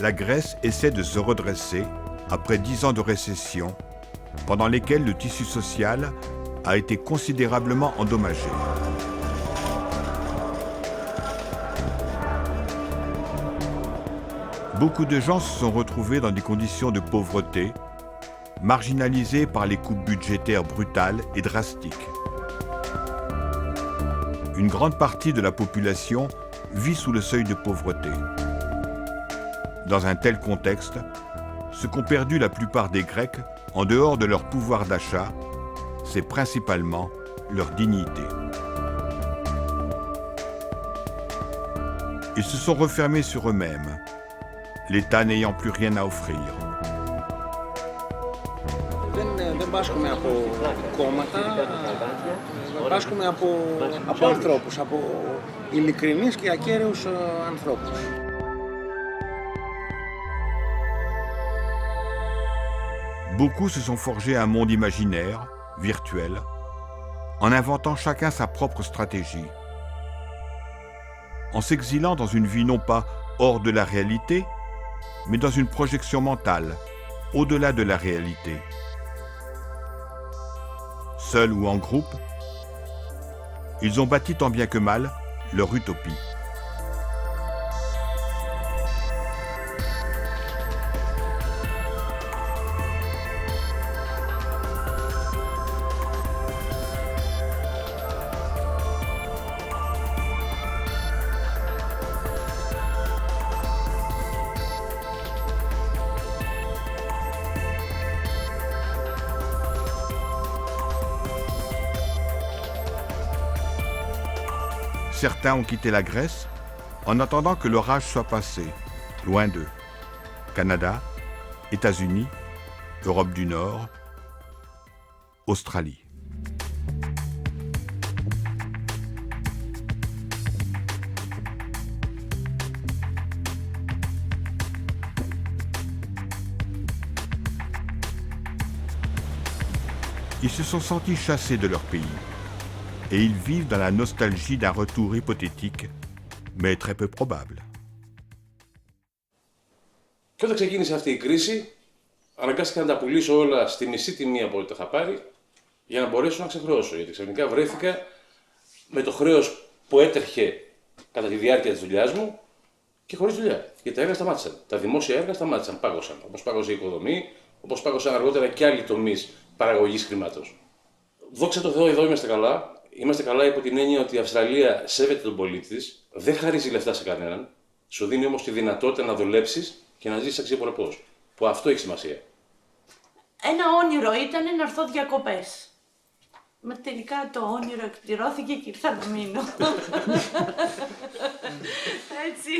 la Grèce essaie de se redresser après 10 ans de récession, pendant lesquels le tissu social a été considérablement endommagé. Beaucoup de gens se sont retrouvés dans des conditions de pauvreté, marginalisés par les coupes budgétaires brutales et drastiques. Une grande partie de la population vit sous le seuil de pauvreté. Dans un tel contexte, ce qu'ont perdu la plupart des Grecs, en dehors de leur pouvoir d'achat, c'est principalement leur dignité. Ils se sont refermés sur eux-mêmes, l'État n'ayant plus rien à offrir. Δεν πάσχουμε από κόμματα, πάσχουμε από ανθρώπους, από ειλικρινείς και ακέραιους ανθρώπους. Beaucoup se sont forgés un monde imaginaire, virtuel, en inventant chacun sa propre stratégie. En s'exilant dans une vie non pas hors de la réalité, mais dans une projection mentale, au-delà de la réalité. Seuls ou en groupe, ils ont bâti tant bien que mal leur utopie. Certains ont quitté la Grèce en attendant que l'orage soit passé, loin d'eux. Canada, États-Unis, Europe du Nord, Australie. Ils se sont sentis chassés de leur pays. Et ils vivent dans la nostalgie d'un retour hypothétique, mais très peu probable. Και όταν ξεκίνησε αυτή η κρίση, αναγκάστηκα να τα πουλήσω όλα στη μισή τιμή από ό,τι τα είχα πάρει, για να μπορέσω να ξεχρεώσω. Γιατί ξαφνικά βρέθηκα με το χρέος που έτρεχε κατά τη διάρκεια της δουλειάς μου και χωρίς δουλειά. Γιατί τα έργα σταμάτησαν. Τα δημόσια έργα σταμάτησαν, πάγωσαν. Όπως πάγωσε η οικοδομή, όπως πάγωσαν αργότερα και άλλοι τομείς παραγωγής χρήματος. Δόξα τω Θεώ, εδώ είμαστε καλά. Είμαστε καλά υπό την έννοια ότι η Αυστραλία σέβεται τον πολίτη της, δεν χαρίζει λεφτά σε κανέναν, σου δίνει όμως τη δυνατότητα να δουλέψεις και να ζήσεις αξιοπρεπώς. Που αυτό έχει σημασία. Ένα όνειρο ήταν να έρθω διακοπές. Μα τελικά το όνειρο εκπληρώθηκε και ήρθα να μείνω. Έτσι.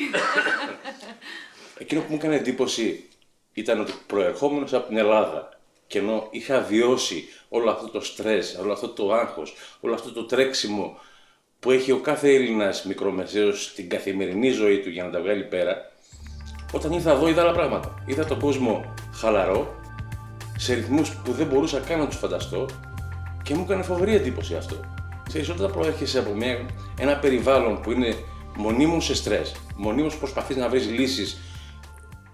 Εκείνο που μου έκανε εντύπωση ήταν ότι προερχόμενος από την Ελλάδα και ενώ είχα βιώσει όλο αυτό το στρες, όλο αυτό το άγχος, όλο αυτό το τρέξιμο που έχει ο κάθε Έλληνας μικρομεσαίος στην καθημερινή ζωή του για να τα βγάλει πέρα, όταν ήρθα εδώ είδα άλλα πράγματα. Είδα τον κόσμο χαλαρό, σε ρυθμούς που δεν μπορούσα καν να τους φανταστώ και μου έκανε φοβερή εντύπωση αυτό. Ξέρεις, όταν προέρχεσαι από ένα περιβάλλον που είναι μονίμως σε στρες, μονίμως προσπαθείς να βρεις λύσεις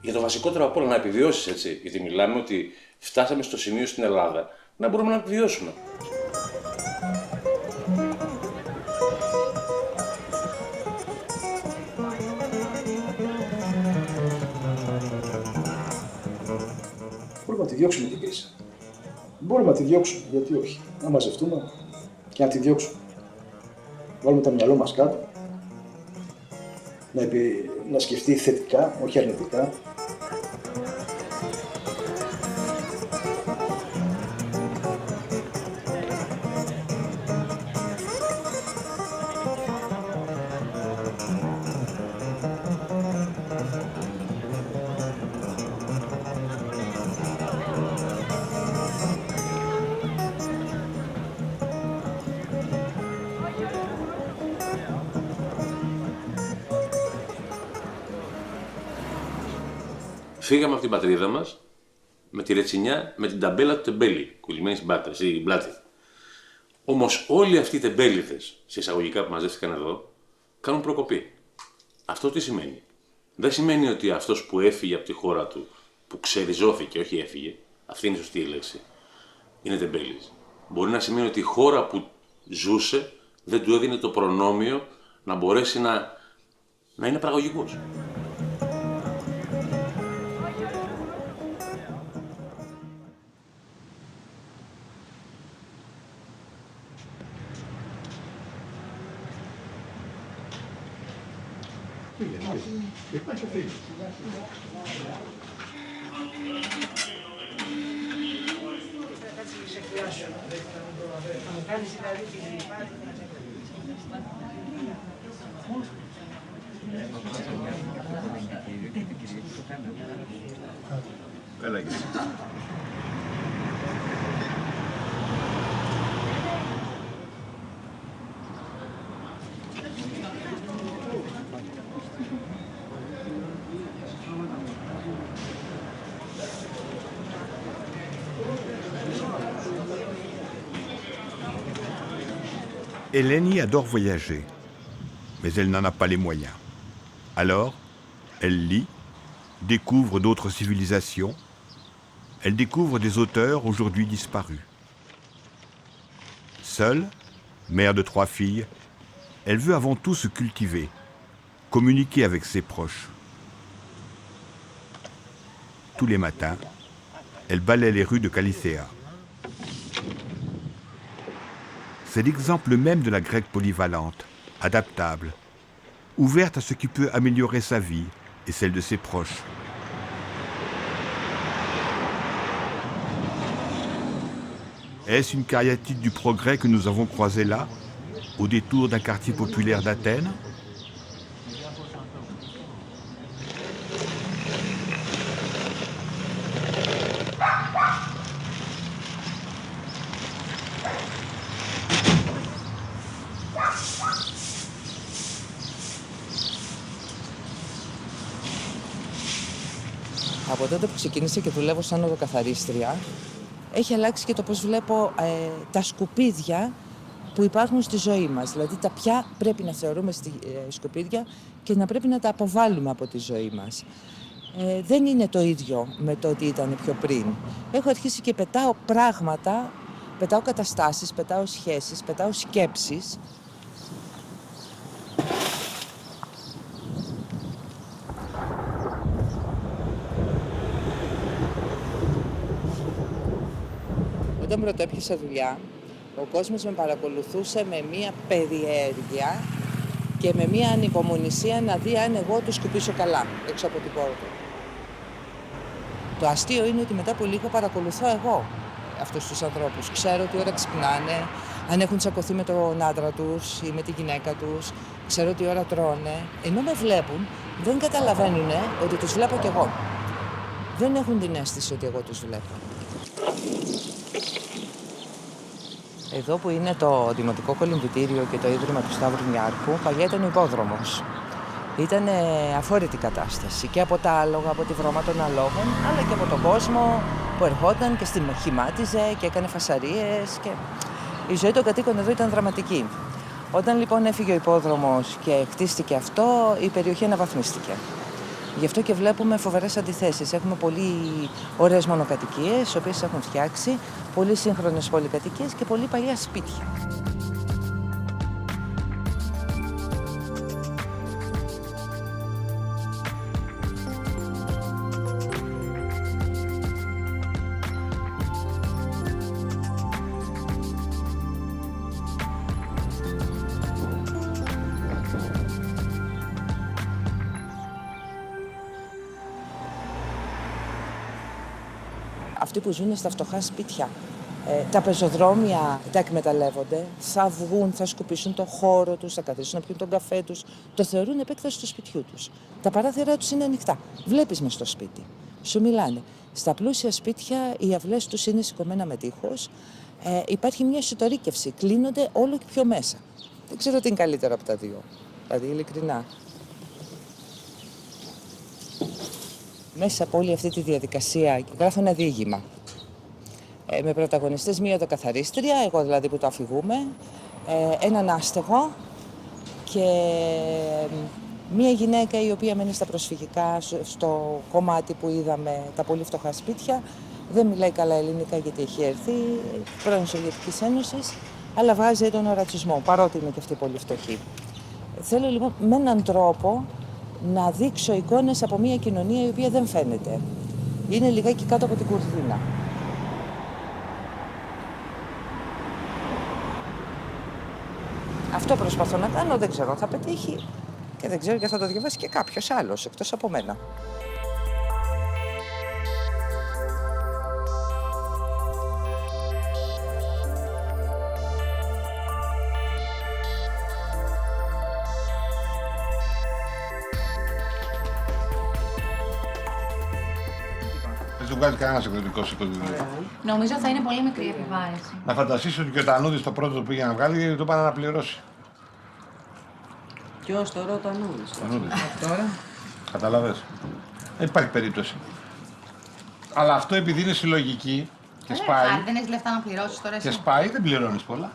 για το βασικότερο από όλα, να επιβιώσεις, έτσι. Γιατί μιλάμε ότι φτάσαμε στο σημείο στην Ελλάδα να μπορούμε να επιβιώσουμε. Μπορούμε να τη διώξουμε την κρίση. Μπορούμε να τη διώξουμε, γιατί όχι. Να μαζευτούμε και να τη διώξουμε. Βάλουμε το μυαλό μας κάτω, να σκεφτεί θετικά, όχι αρνητικά. Φύγαμε από την πατρίδα μας με τη ρετσινιά, με την ταμπέλα του τεμπέλη, κολλημένη στην πλάτη. Όμως όλοι αυτοί οι τεμπέληδες, σε εισαγωγικά που μαζεύτηκαν εδώ, κάνουν προκοπή. Αυτό τι σημαίνει? δεν σημαίνει ότι αυτός που έφυγε από τη χώρα του, που ξεριζώθηκε, όχι έφυγε, αυτή είναι η σωστή λέξη, είναι τεμπέλης. Μπορεί να σημαίνει ότι η χώρα που ζούσε δεν του έδινε το προνόμιο να μπορέσει να είναι παραγωγικός. Eleni adore voyager, mais elle n'en a pas les moyens. Alors, elle lit, découvre d'autres civilisations, elle découvre des auteurs aujourd'hui disparus. Seule, mère de 3 filles, elle veut avant tout se cultiver, communiquer avec ses proches. Tous les matins, elle balaie les rues de Callicea. C'est l'exemple même de la grecque polyvalente, adaptable, ouverte à ce qui peut améliorer sa vie et celle de ses proches. Est-ce une cariatide du progrès que nous avons croisée là, au détour d'un quartier populaire d'Athènes ? Από τότε που ξεκίνησα και δουλεύω σαν οδοκαθαρίστρια, έχει αλλάξει και το πώς βλέπω τα σκουπίδια που υπάρχουν στη ζωή μας. Δηλαδή τα ποια πρέπει να θεωρούμε σκουπίδια και να πρέπει να τα αποβάλουμε από τη ζωή μας. Δεν είναι το ίδιο με το ότι ήταν πιο πριν. Έχω αρχίσει και πετάω πράγματα, πετάω καταστάσεις, πετάω σχέσεις, πετάω σκέψεις. Όταν πρωτοέπιασα δουλειά, ο κόσμος με παρακολουθούσε με μία περιέργεια και με μία ανυπομονησία να δει αν εγώ του σκουπίσω καλά έξω από την πόρτα. Το αστείο είναι ότι μετά από λίγο παρακολουθώ εγώ αυτούς τους ανθρώπους. Ξέρω τι ώρα ξυπνάνε, αν έχουν τσακωθεί με τον άντρα τους ή με τη γυναίκα τους. Ξέρω τι ώρα τρώνε. Ενώ με βλέπουν, δεν καταλαβαίνουν ότι τους βλέπω κι εγώ. Δεν έχουν την αίσθηση ότι εγώ τους βλέπω. Εδώ που είναι το Δημοτικό Κολυμβητήριο και το Ίδρυμα του Σταύρου Νιάρχου, παλιά ήταν ο υπόδρομος. Ήταν αφόρητη κατάσταση και από τα άλογα, από τη βρώμα των αλόγων, αλλά και από τον κόσμο που ερχόταν και χυμάτιζε και έκανε φασαρίες. Και η ζωή των κατοίκων εδώ ήταν δραματική. Όταν λοιπόν έφυγε ο υπόδρομος και χτίστηκε αυτό, η περιοχή αναβαθμίστηκε. Γι' αυτό και βλέπουμε φοβερές αντιθέσεις. Έχουμε πολύ ωραίες μονοκατοικίες, τις οποίες έχουν φτιάξει, πολύ σύγχρονες πολυκατοικίες και πολύ παλιά σπίτια. Αυτοί που ζουν στα φτωχά σπίτια, τα πεζοδρόμια τα εκμεταλλεύονται, θα βγουν, θα σκουπίσουν το χώρο τους, θα καθίσουν να πιούν τον καφέ τους, το θεωρούν επέκταση του σπιτιού τους. Τα παράθυρά τους είναι ανοιχτά, βλέπεις μες στο σπίτι, σου μιλάνε. Στα πλούσια σπίτια οι αυλές τους είναι σηκωμένα με τείχος, υπάρχει μια εσωτερήκευση, κλείνονται όλο και πιο μέσα. Δεν ξέρω τι είναι καλύτερο από τα δύο, δηλαδή ειλικρινά. Μέσα από όλη αυτή τη διαδικασία γράφω ένα διήγημα. Με πρωταγωνιστές μία οδοκαθαρίστρια, εγώ δηλαδή που το αφηγούμε, έναν άστεγο και Μία γυναίκα η οποία μένει στα προσφυγικά, στο κομμάτι που είδαμε τα πολύ φτωχά σπίτια, δεν μιλάει καλά ελληνικά γιατί έχει έρθει πρώην Σοβιετικής Ένωσης, αλλά βγάζει έντονο ρατσισμό, παρότι είναι και αυτή πολύ φτωχή. Θέλω λοιπόν με έναν τρόπο να δείξω εικόνες από μια κοινωνία η οποία δεν φαίνεται. Είναι λιγάκι κάτω από την κουρτίνα. Αυτό προσπαθώ να κάνω, δεν ξέρω αν θα πετύχει και δεν ξέρω και θα το διαβάσει και κάποιος άλλος εκτός από μένα. Δεν του βγάζει κανένα εκδοτικό βιβλίο. Νομίζω θα είναι πολύ μικρή επιβάρηση. Να φανταστείς ότι και ο Τανούδης το πρώτο το πήγε να βγάλει γιατί το πάνε να πληρώσει. Ποιος τώρα, ο Τανούδης. Τώρα. Καταλαβες. Δεν υπάρχει περίπτωση. Αλλά αυτό επειδή είναι συλλογική και σπάει. Δεν έχεις λεφτά να πληρώσεις τώρα εσύ. Και σπάει, δεν πληρώνεις πολλά.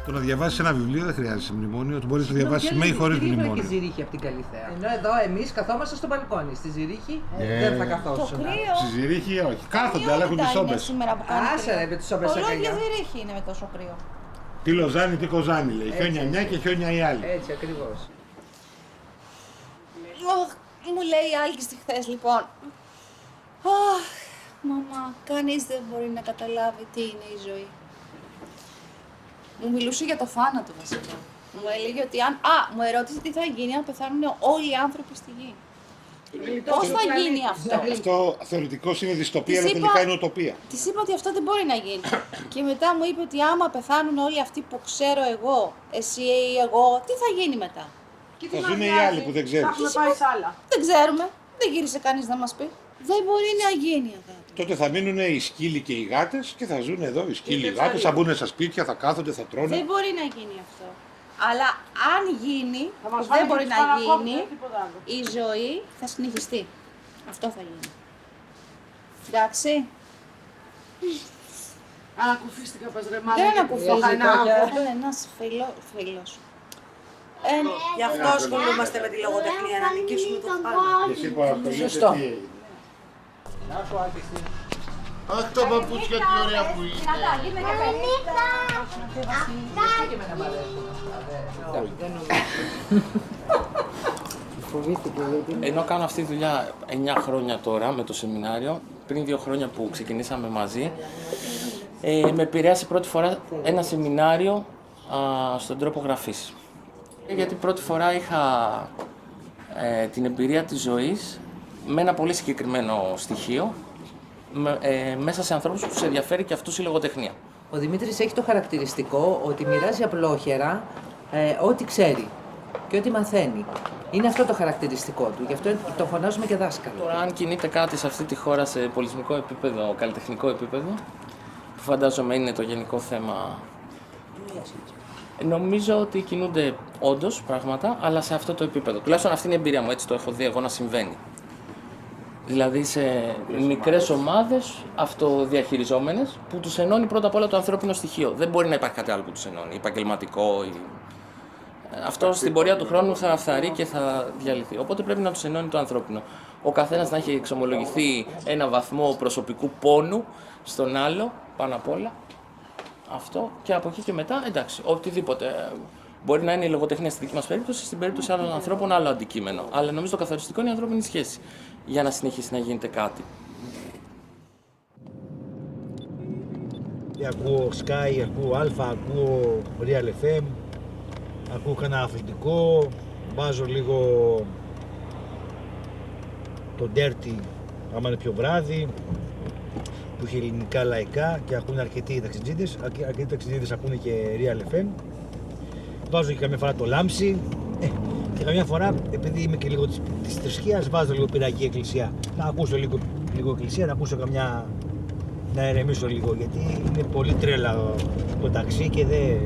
Το να διαβάσεις ένα βιβλίο δεν χρειάζεται μνημόνιο, το μπορείς να το διαβάσεις με ή χωρίς μνημόνιο. Και Ζηρίχη από την Καλυθέα. Ενώ εδώ εμείς καθόμαστε στο μπαλκόνι. Στη Ζηρίχη δεν θα καθόσουν. Στη Ζηρίχη όχι. Κάθονται, αλλά έχουν τις όμπες. Άσε ρε με τις όμπες σε Ολόκληρη Ζηρίχη είναι με τόσο κρύο. Τι Λοζάνη, τι Κοζάνη λέει. Χιόνια μια και χιόνια η άλλη. Έτσι ακριβώς. Μου λέει η Άλκης χθες λοιπόν. Αχ, μαμά, κανείς δεν μπορεί να καταλάβει τι είναι η ζωή. Μου μιλούσε για το θάνατο βασικά. Μου έλεγε ότι αν... μου ερώτησε τι θα γίνει αν πεθάνουν όλοι οι άνθρωποι στη γη. Πώς θα γίνει αυτό. Αυτό θεωρητικώς είναι δυστοπία, αλλά τελικά είναι ουτοπία. Της είπα ότι αυτό δεν μπορεί να γίνει. Και μετά μου είπε ότι άμα πεθάνουν όλοι αυτοί που ξέρω εγώ, εσύ ή εγώ, τι θα γίνει μετά. Θα ζουν οι άλλοι που δεν ξέρεις. Δεν ξέρουμε. Δεν γύρισε κανείς να μας πει. Δεν μπορεί να γίνει αγάπη. Τότε θα μείνουν οι σκύλοι και οι γάτες και θα ζουν εδώ οι σκύλοι και οι γάτες, θα μπουν στα σπίτια, θα κάθονται, θα τρώνε. Δεν μπορεί να γίνει αυτό. Αλλά αν γίνει, δεν μπορεί να γίνει, η ζωή θα συνεχιστεί. Αυτό θα γίνει. Εντάξει. Ανακουφίστηκα πας ρε μάλλον. Δεν ανακουφίστηκα. Είναι ένας φίλος. Γι' αυτό ασχολούμαστε με τη λογοτεχνία, να νικήσουμε το θάνατο. Εσύ που ασχολείσαι τι έγινε. Αχ, τα παπούτσια τι ωραία που είναι. Ενώ κάνω αυτή τη δουλειά 9 χρόνια τώρα με το σεμινάριο, πριν 2 χρόνια που ξεκινήσαμε μαζί, με επηρέασε πρώτη φορά ένα σεμινάριο στον τρόπο γραφής. Γιατί πρώτη φορά είχα την εμπειρία της ζωής με ένα πολύ συγκεκριμένο στοιχείο, μέσα σε ανθρώπους που τους ενδιαφέρει και αυτούς η λογοτεχνία. Ο Δημήτρης έχει το χαρακτηριστικό ότι μοιράζει απλόχερα ό,τι ξέρει και ό,τι μαθαίνει. Είναι αυτό το χαρακτηριστικό του, γι' αυτό το φωνάζουμε και δάσκαλο. Τώρα, αν κινείται κάτι σε αυτή τη χώρα σε πολιτισμικό επίπεδο, καλλιτεχνικό επίπεδο, που φαντάζομαι είναι το γενικό θέμα, νομίζω ότι κινούνται όντως πράγματα, αλλά σε αυτό το επίπεδο. Τουλάχιστον αυτή είναι η εμπειρία μου, έτσι το έχω δει εγώ να συμβαίνει. Δηλαδή σε μικρές ομάδες αυτοδιαχειριζόμενες που τους ενώνει πρώτα απ' όλα το ανθρώπινο στοιχείο. Δεν μπορεί να υπάρχει κάτι άλλο που τους ενώνει, επαγγελματικό. Αυτό στην πορεία του χρόνου θα φθαρεί και θα διαλυθεί. Οπότε πρέπει να τους ενώνει το ανθρώπινο. Ο καθένας να έχει εξομολογηθεί ένα βαθμό προσωπικού πόνου στον άλλο, πάνω απ' όλα. Αυτό και από εκεί και μετά, εντάξει, οτιδήποτε. Μπορεί να είναι η λογοτεχνία στη δική μας περίπτωση, στην περίπτωση άλλων ανθρώπων άλλο αντικείμενο. Αλλά νομίζω το καθοριστικό είναι η ανθρώπινη σχέση για να συνεχίσει να γίνεται κάτι. Ακούω Sky, ακούω Alpha, ακούω Real FM, ακούω κανένα αθλητικό, βάζω λίγο το Dirty, άμα είναι πιο βράδυ, που έχει ελληνικά λαϊκά και ακούνε αρκετοί ταξιτζίδες, αρκετοί ταξιτζίδες ακούνε και Real FM. Βάζω και καμιά φορά το Λάμψη και καμιά φορά, επειδή είμαι και λίγο της θρησκείας, βάζω λίγο πυραγή εκκλησία. Να ακούσω λίγο εκκλησία, να ακούσω να ερεμήσω λίγο, γιατί είναι πολύ τρέλα το ταξί και δεν...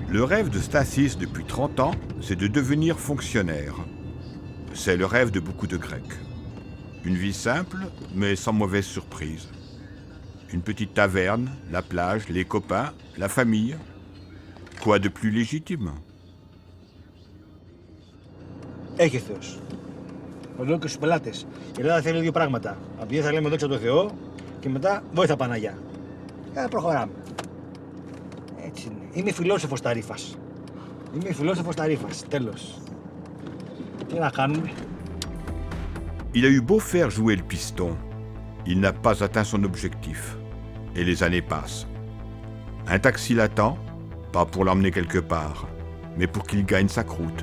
Le rêve de Stasis depuis 30 ans, c'est de devenir fonctionnaire. C'est le rêve de beaucoup de Grecs. Une vie simple, mais sans mauvaise surprise. Une petite taverne, la plage, les copains, la famille. Quoi de plus légitime? Έχει Θεός. Το λέω και στους πελάτες. Η Ελλάδα θέλει δύο πράγματα. Απ' τη μια θα λέμε δόξα τω Θεώ και μετά βόηθα Παναγιά. Προχωράμε. Έτσι είναι. Είμαι φιλόσοφος ταρίφας. Τέλος. Τι να κάνουμε. Il a eu beau faire jouer le piston, il n'a pas atteint son objectif. Et les années passent. Un taxi l'attend, pas pour l'emmener quelque part, mais pour qu'il gagne sa croûte.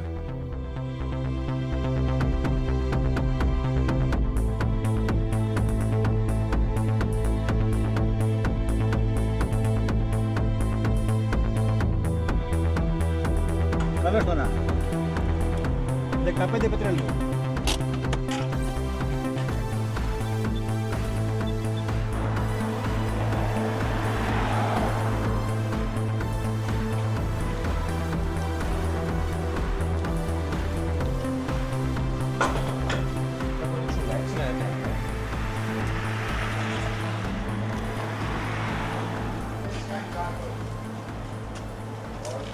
Καλώς τώρα. 15 πετρέλαιο.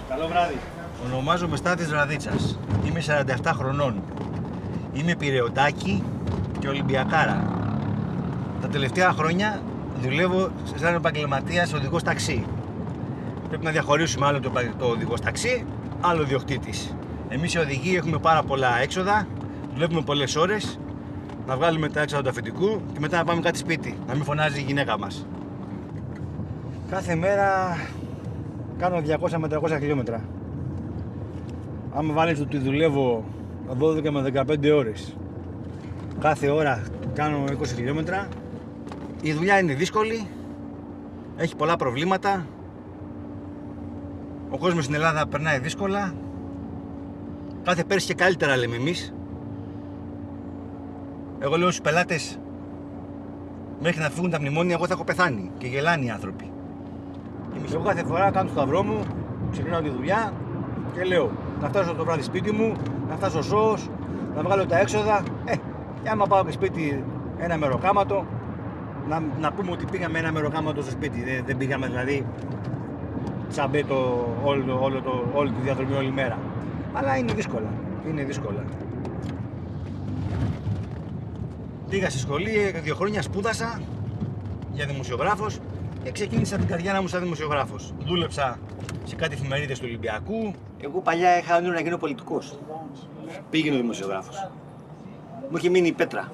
Καλό βράδυ. Ονομάζομαι Στάθης Ραδίτσας. Είμαι 47 χρονών. Είμαι πειραιωτάκι και Ολυμπιακάρα. Τα τελευταία χρόνια δουλεύω σαν επαγγελματίας οδηγός ταξί. Πρέπει να διαχωρίσουμε άλλο το οδηγός ταξί, άλλο διοκτήτης. Εμείς οι οδηγοί έχουμε πάρα πολλά έξοδα, δουλεύουμε πολλές ώρες, να βγάλουμε τα έξοδα του αφεντικού και μετά να πάμε κάτι σπίτι, να μην φωνάζει η γυναίκα μας. Κάθε μέρα κάνω 200 με 300 χιλιόμετρα. Άμα βάλεις ότι δουλεύω 12 με 15 ώρες, κάθε ώρα κάνω 20 χιλιόμετρα, η δουλειά είναι δύσκολη, έχει πολλά προβλήματα, ο κόσμος στην Ελλάδα περνάει δύσκολα, κάθε πέρσι και καλύτερα λέμε εμείς. Εγώ λέω στους πελάτες, μέχρι να φύγουν τα μνημόνια εγώ θα έχω πεθάνει και γελάνε οι άνθρωποι. Εγώ κάθε φορά κάνω το σταυρό μου, ξεκινάω τη δουλειά και λέω να φτάσω το βράδυ σπίτι μου, να φτάσω σώος, να βγάλω τα έξοδα και άμα πάω και σπίτι ένα μεροκάματο, να πούμε ότι πήγαμε ένα μεροκάματο στο σπίτι, δεν πήγαμε δηλαδή τσαμπέ όλη τη διαδρομή όλη μέρα. Αλλά είναι δύσκολα. Πήγα στη σχολή, 2 χρόνια σπούδασα για δημοσιογράφος και ξεκίνησα την καριέρα μου σαν δημοσιογράφος. Δούλεψα σε κάτι εφημερίδες του Ολυμπιακού. Εγώ παλιά είχα όνειρο να γίνω πολιτικός. Πήγαινε ο δημοσιογράφος. Μου είχε μείνει η πέτρα.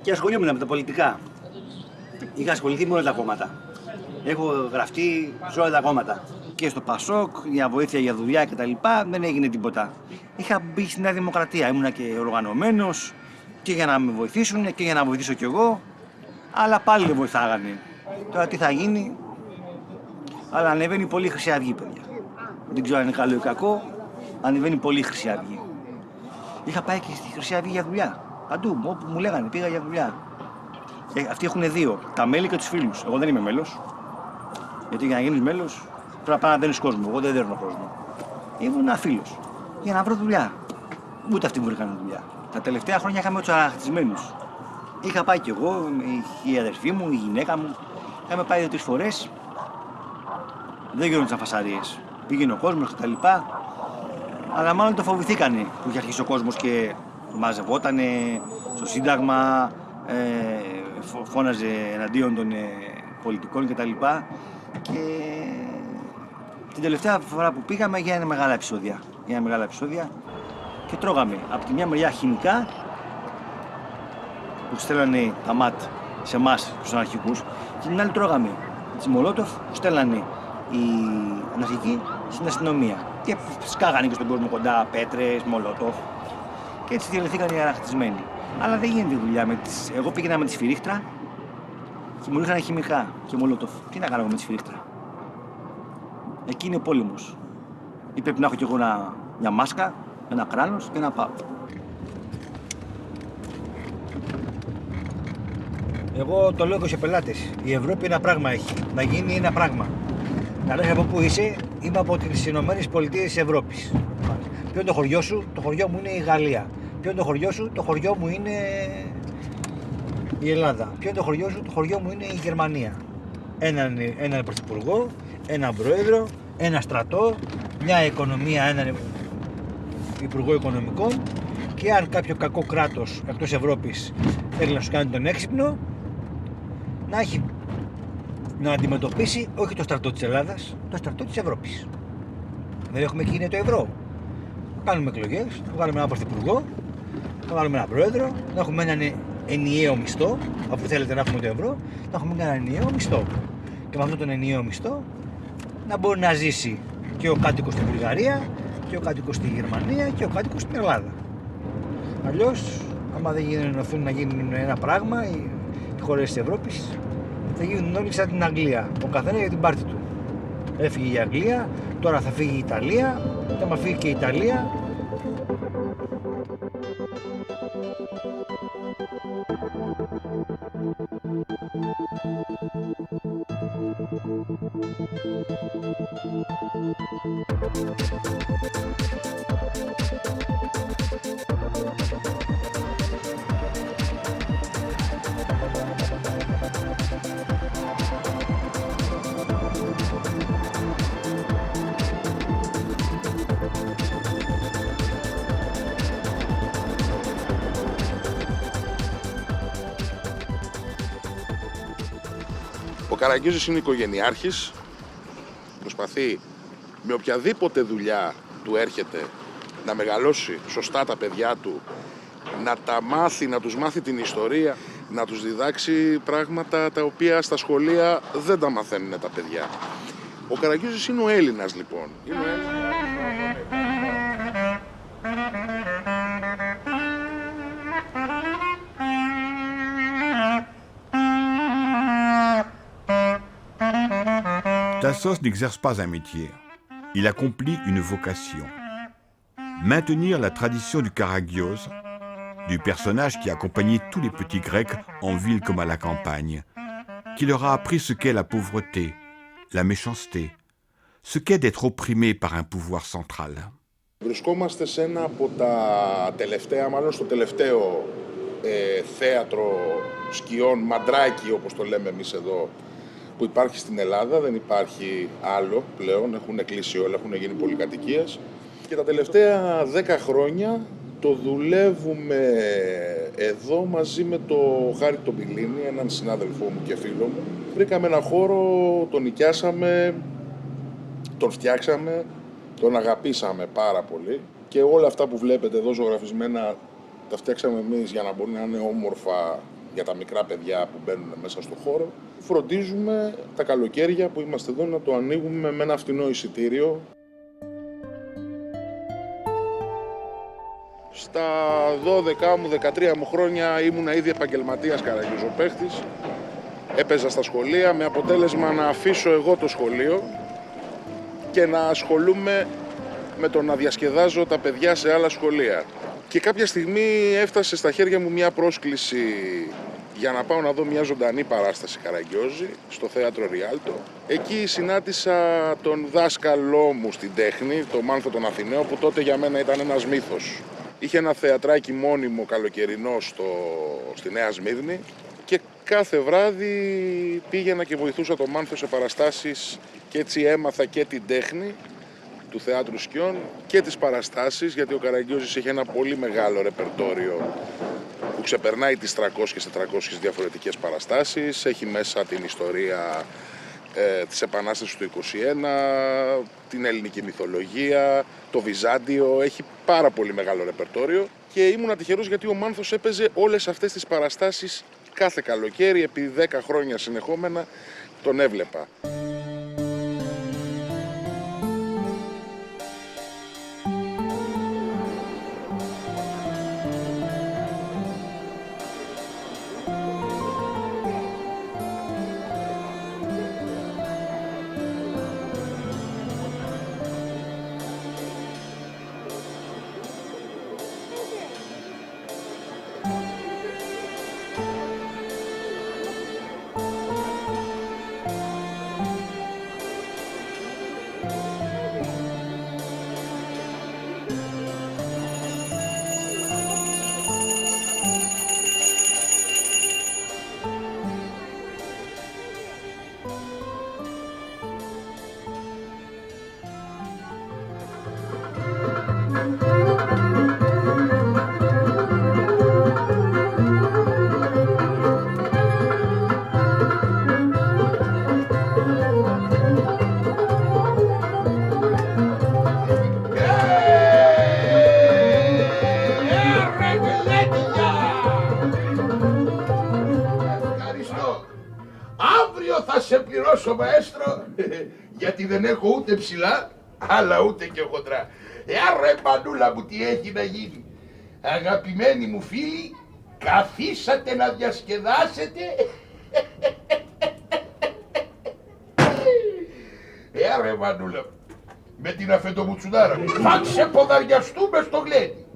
Και ασχολούμουν με τα πολιτικά. Είχα ασχοληθεί με όλα τα κόμματα. Έχω γραφτεί σε όλα τα κόμματα. Και στο Πασόκ, για βοήθεια για δουλειά κτλ. Δεν έγινε τίποτα. Είχα μπει στη Νέα Δημοκρατία. Ήμουνα και οργανωμένος και για να με βοηθήσουν και για να βοηθήσω κι εγώ. Αλλά πάλι δεν βοηθάγανε. Τώρα τι θα γίνει. Αλλά ανεβαίνει πολύ η Χρυσή Αυγή, παιδιά. Δεν ξέρω αν είναι καλό ή κακό. Ανεβαίνει πολύ η Χρυσή Αυγή. Είχα πάει και στη Χρυσή Αυγή για δουλειά. Παντού, όπου μου λέγανε, πήγα για δουλειά. Αυτοί έχουν δύο, τα μέλη και τους φίλους. Εγώ δεν είμαι μέλος. Γιατί για να γίνεις μέλος πρέπει να δίνεις κόσμο. Εγώ δεν δέρνω κόσμο. Ήμουν ένα φίλος. Για να βρω δουλειά. Ούτε αυτοί μου βρήκαν δουλειά. Τα τελευταία χρόνια είχαμε τους αναχτισμένους. Είχα πάει κι εγώ, η αδερφή μου, η γυναίκα μου. Είχαμε πάει 2-3 φορές. Δεν γίνονταν φασαρίες. Πήγαινε ο κόσμος κτλ. Αλλά μάλλον το φοβηθήκανε που είχε αρχίσει ο κόσμος και μαζευότανε στο Σύνταγμα, φώναζε εναντίον των πολιτικών κτλ. Και την τελευταία φορά που πήγαμε έγιναν μεγάλα επεισόδια και τρώγαμε από τη μια μεριά χημικά που στέλνανε τα ΜΑΤ σε εμάς τους αναρχικούς και την άλλη τρώγαμε τις Μολότοφ που στέλνανε οι αναρχικοί στην αστυνομία και σκάγανε και στον κόσμο κοντά πέτρες, Μολότοφ και έτσι διαλυθήκαν οι αναχτισμένοι. Αλλά δεν γίνεται δουλειά με τις... Εγώ πήγαινα με τη σφυρίχτρα και μου ρίχνανε χημικά και Μολότοφ. Τι να κάνω με τη σφυρίχτρα. Εκεί είναι πόλεμος. Ή πρέπει να έχω κι εγώ μια μάσκα, ένα κράνος και να πάω. Εγώ το λέω και σε πελάτες. Η Ευρώπη ένα πράγμα έχει. Να γίνει ένα πράγμα. Να λες από πού είσαι, είμαι από τις Ηνωμένες Πολιτείες της Ευρώπης. Ποιο είναι το χωριό σου, το χωριό μου είναι η Γαλλία. Ποιο είναι το χωριό σου, το χωριό μου είναι η Ελλάδα. Ποιο είναι το χωριό σου, το χωριό μου είναι η Γερμανία. Έναν πρωθυπουργό, έναν πρόεδρο, ένα στρατό, μια οικονομία, έναν υπουργό οικονομικών, και αν κάποιο κακό κράτος εκτός Ευρώπης θέλει να σου κάνει τον έξυπνο, να αντιμετωπίσει όχι το στρατό της Ελλάδας, το στρατό της Ευρώπης. Δεν έχουμε εκεί, είναι το ευρώ. Κάνουμε εκλογές, θα βγάλουμε έναν πρωθυπουργό, θα βγάλουμε έναν πρόεδρο, να έχουμε έναν ενιαίο μισθό, αφού θέλετε να έχουμε το ευρώ, να έχουμε έναν ενιαίο μισθό. Και με αυτόν τον ενιαίο μισθό να μπορεί να ζήσει και ο κάτοικος στην Βουλγαρία, και ο κάτοικος στη Γερμανία, και ο κάτοικος στην Ελλάδα. Αλλιώς, άμα δεν ενωθούν να γίνουν ένα πράγμα, οι χώρες της Ευρώπης θα γίνουν όλοι σαν την Αγγλία. Ο καθένα για την πάρτη του. Έφυγε η Αγγλία, τώρα θα φύγει η Ιταλία, και άμα φύγει και η Ιταλία. Ο Καραγκιόζης είναι οικογενειάρχης, προσπαθεί με οποιαδήποτε δουλειά του έρχεται να μεγαλώσει σωστά τα παιδιά του, να τα μάθει, να τους μάθει την ιστορία, να τους διδάξει πράγματα τα οποία στα σχολεία δεν τα μαθαίνουν τα παιδιά. Ο Καραγκιόζης είναι ο Έλληνας λοιπόν. Είναι ο Tassos n'exerce pas un métier. Il accomplit une vocation. Maintenir la tradition du Karagios, du personnage qui accompagnait tous les petits Grecs en ville comme à la campagne, qui leur a appris ce qu'est la pauvreté, la méchanceté, ce qu'est d'être opprimé par un pouvoir central. Βρισκόμαστε σε ένα από τα τελευταία, μάλλον στο τελευταίο θέατρο σκιών, μαντράκι όπως το λέμε εμείς εδώ, που υπάρχει στην Ελλάδα. Δεν υπάρχει άλλο πλέον, έχουν κλείσει όλα, έχουν γίνει πολυκατοικίες. Και τα τελευταία 10 χρόνια το δουλεύουμε εδώ μαζί με το Χάρη τον Πιλίνη, έναν συνάδελφό μου και φίλο μου. Βρήκαμε ένα χώρο, τον νοικιάσαμε, τον φτιάξαμε, τον αγαπήσαμε πάρα πολύ και όλα αυτά που βλέπετε εδώ ζωγραφισμένα τα φτιάξαμε εμείς για να μπορεί να είναι όμορφα για τα μικρά παιδιά που μπαίνουν μέσα στο χώρο. Φροντίζουμε τα καλοκαίρια που είμαστε εδώ να το ανοίγουμε με ένα φτηνό εισιτήριο. Στα 12 μου, 13 μου χρόνια ήμουνα ήδη επαγγελματίας καραγκιόζοπαίχτης. Έπαιζα στα σχολεία με αποτέλεσμα να αφήσω εγώ το σχολείο και να ασχολούμαι με το να διασκεδάζω τα παιδιά σε άλλα σχολεία. Και κάποια στιγμή έφτασε στα χέρια μου μια πρόσκληση για να πάω να δω μια ζωντανή παράσταση Καραγκιόζη στο θέατρο Ριάλτο. Εκεί συνάντησα τον δάσκαλό μου στην τέχνη, τον Μάνθο τον Αθηναίο, που τότε για μένα ήταν ένας μύθος. Είχε ένα θεατράκι μόνιμο καλοκαιρινό στη Νέα Σμύρνη και κάθε βράδυ πήγαινα και βοηθούσα τον Μάνθο σε παραστάσεις και έτσι έμαθα και την τέχνη του θεάτρου σκιών και τις παραστάσεις, γιατί ο Καραγκιόζης έχει ένα πολύ μεγάλο ρεπερτόριο που ξεπερνάει τις 300-400 διαφορετικές παραστάσεις. Έχει μέσα την ιστορία της Επανάστασης του 21, την ελληνική μυθολογία, το Βυζάντιο. Έχει πάρα πολύ μεγάλο ρεπερτόριο και ήμουν τυχερός γιατί ο Μάνθος έπαιζε όλες αυτές τις παραστάσεις κάθε καλοκαίρι, επί 10 χρόνια συνεχόμενα τον έβλεπα. Θα σε πληρώσω, μαέστρο, γιατί δεν έχω ούτε ψηλά, αλλά ούτε και χοντρά. Ρε Μανούλα μου, τι έχει να γίνει. Αγαπημένοι μου φίλοι, καθίσατε να διασκεδάσετε. Ρε Μανούλα μου, με την αφεντομουτσουδάρα μου, θα ξεποδαριαστούμε στο γλέντι.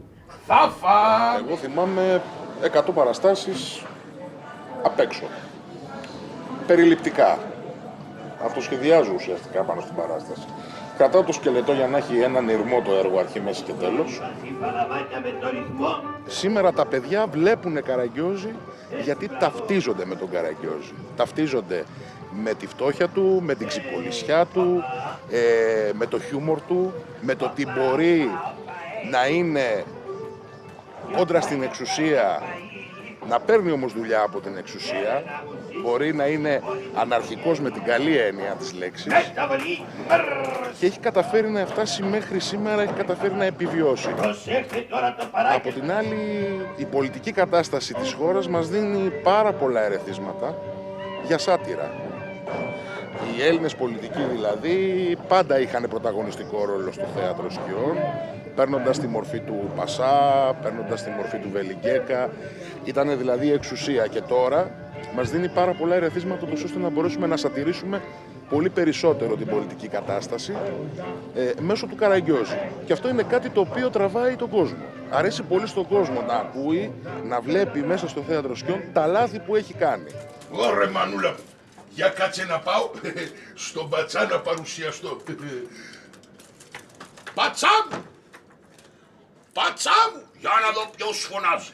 Εγώ θυμάμαι 100 παραστάσεις απ' έξω. Περιληπτικά. Αυτοσχεδιάζω ουσιαστικά πάνω στην παράσταση. Κρατάω το σκελετό για να έχει έναν ηρμό το έργο αρχή, μέση και τέλος. Σήμερα τα παιδιά βλέπουνε Καραγκιόζη γιατί ταυτίζονται με τον Καραγκιόζη. Ταυτίζονται με τη φτώχεια του, με την ξυπολισιά του, με το χιούμορ του, με το τι μπορεί να είναι κόντρα στην εξουσία, να παίρνει όμως δουλειά από την εξουσία, μπορεί να είναι αναρχικός με την καλή έννοια της λέξης και έχει καταφέρει να φτάσει μέχρι σήμερα, έχει καταφέρει να επιβιώσει. Από την άλλη, η πολιτική κατάσταση της χώρας μας δίνει πάρα πολλά ερεθίσματα για σάτυρα. Οι Έλληνες πολιτικοί δηλαδή πάντα είχαν πρωταγωνιστικό ρόλο στο θέατρο σκιών, παίρνοντας τη μορφή του Πασά, παίρνοντας τη μορφή του Βελιγκέκα. Ήτανε δηλαδή εξουσία και τώρα μας δίνει πάρα πολλά ερεθίσματα ώστε να μπορέσουμε να σατυρίσουμε πολύ περισσότερο την πολιτική κατάσταση μέσω του Καραγκιόζη. Και αυτό είναι κάτι το οποίο τραβάει τον κόσμο. Αρέσει πολύ στον κόσμο να ακούει, να βλέπει μέσα στο θέατρο σκιών τα λάθη που έχει κάνει. Ωρε Μανούλα μου, για κάτσε να πάω στον Πατσά να παρουσιαστώ. Πατσά μου! Πατσά μου! Για να δω ποιος φωνάζει.